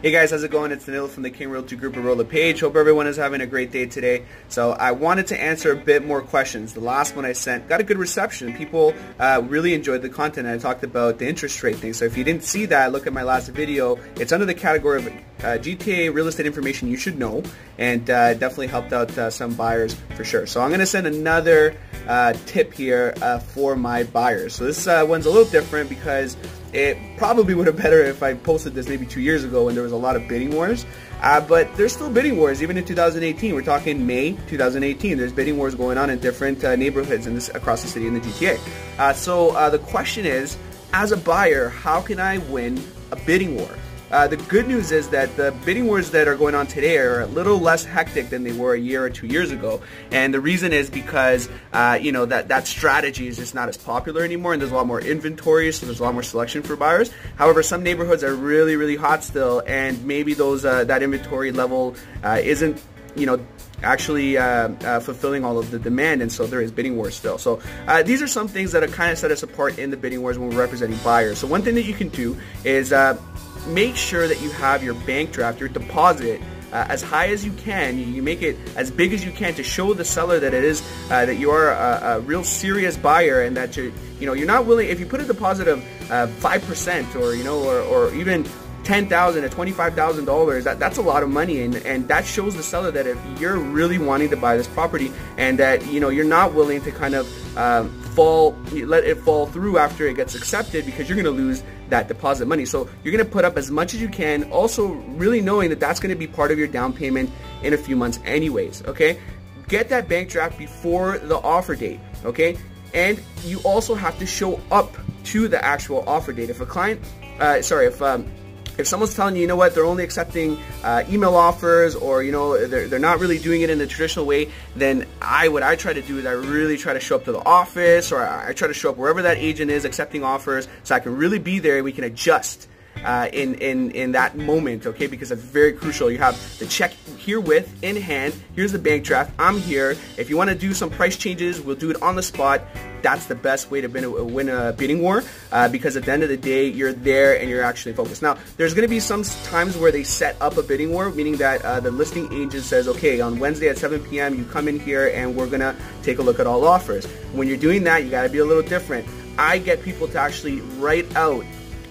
Hey guys, how's it going? It's Danilo from the Realty Group of LePage. Hope everyone is having a great day today. So I wanted to answer a bit more questions. The last one I sent got a good reception. People really enjoyed the content. I talked about the interest rate thing. So if you didn't see that, look at my last video. It's under the category of GTA real estate information you should know, and definitely helped out some buyers for sure. So I'm going to send another tip here for my buyers. So this one's a little different because it probably would have been better if I posted this maybe 2 years ago when there was a lot of bidding wars. But there's still bidding wars even in 2018. We're talking May 2018. There's bidding wars going on in different neighborhoods across the city in the GTA. So the question is, as a buyer, how can I win a bidding war? The good news is that the bidding wars that are going on today are a little less hectic than they were a year or 2 years ago, and the reason is because you know, that strategy is just not as popular anymore, and there's a lot more inventory, so there's a lot more selection for buyers. However, some neighborhoods are really hot still, and maybe those that inventory level isn't, you know, actually fulfilling all of the demand, and so there is bidding wars still. So these are some things that are kind of set us apart in the bidding wars when we're representing buyers. So one thing that you can do is make sure that you have your bank draft, your deposit, as high as you can. You make it as big as you can to show the seller that it is that you are a real serious buyer, and that you're not willing. If you put a deposit of 5%, or or even $10,000 to $25,000, that's a lot of money, and that shows the seller that if you're really wanting to buy this property, and that you're not willing to kind of let it fall through after it gets accepted, because you're going to lose that deposit money. So you're going to put up as much as you can, also really knowing that that's going to be part of your down payment in a few months anyways. Okay, get that bank draft before the offer date. Okay, and you also have to show up to the actual offer date. If a client if someone's telling you, you know what, they're only accepting email offers, or they're not really doing it in the traditional way, then what I try to do is I really try to show up to the office, or I try to show up wherever that agent is accepting offers, so I can really be there and we can adjust in that moment, okay? Because that's very crucial. You have the check herewith in hand. Here's the bank draft. I'm here. If you want to do some price changes, we'll do it on the spot. That's the best way to win a bidding war, because at the end of the day, you're there and you're actually focused. Now, there's going to be some times where they set up a bidding war, meaning that the listing agent says, okay, on Wednesday at 7 p.m., you come in here and we're going to take a look at all offers. When you're doing that, you got to be a little different. I get people to actually write out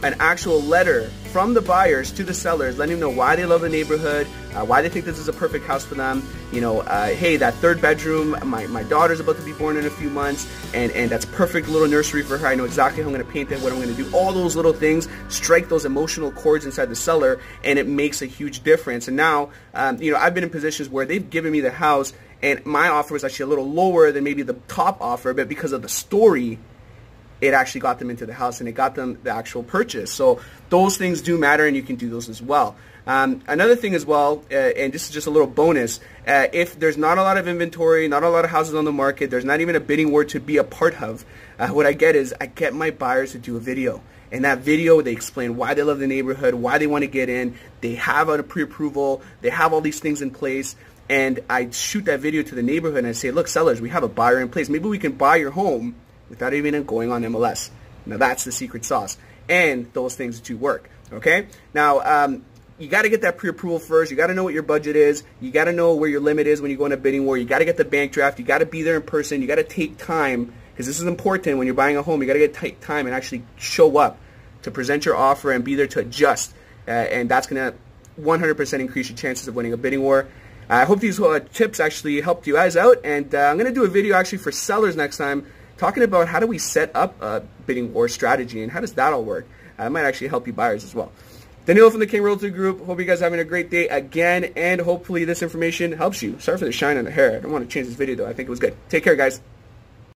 an actual letter from the buyers to the sellers, letting them know why they love the neighborhood, why they think this is a perfect house for them. Hey, that third bedroom, my daughter's about to be born in a few months, and that's a perfect little nursery for her. I know exactly how I'm going to paint it, what I'm going to do. All those little things strike those emotional chords inside the seller, and it makes a huge difference. And now, I've been in positions where they've given me the house, and my offer was actually a little lower than maybe the top offer, but because of the story, it actually got them into the house, and it got them the actual purchase. So those things do matter, and you can do those as well. Another thing as well, and this is just a little bonus, if there's not a lot of inventory, not a lot of houses on the market, there's not even a bidding war to be a part of, what I get my buyers to do a video. In that video, they explain why they love the neighborhood, why they want to get in, they have a pre-approval, they have all these things in place, and I shoot that video to the neighborhood and I say, look, sellers, we have a buyer in place. Maybe we can buy your home without even going on MLS. Now that's the secret sauce, and those things do work. Okay, now you got to get that pre-approval first. You got to know what your budget is. You got to know where your limit is when you go in a bidding war. You got to get the bank draft. You got to be there in person. You got to take time, because this is important when you're buying a home. You got to take time and actually show up to present your offer and be there to adjust, and that's going to 100% increase your chances of winning a bidding war. I hope these tips actually helped you guys out, and I'm going to do a video actually for sellers next time, talking about how do we set up a bidding war strategy and how does that all work. It might actually help you buyers as well. Danilo from the Realty Group. Hope you guys are having a great day again, and hopefully this information helps you. Sorry for the shine on the hair. I don't want to change this video though. I think it was good. Take care, guys.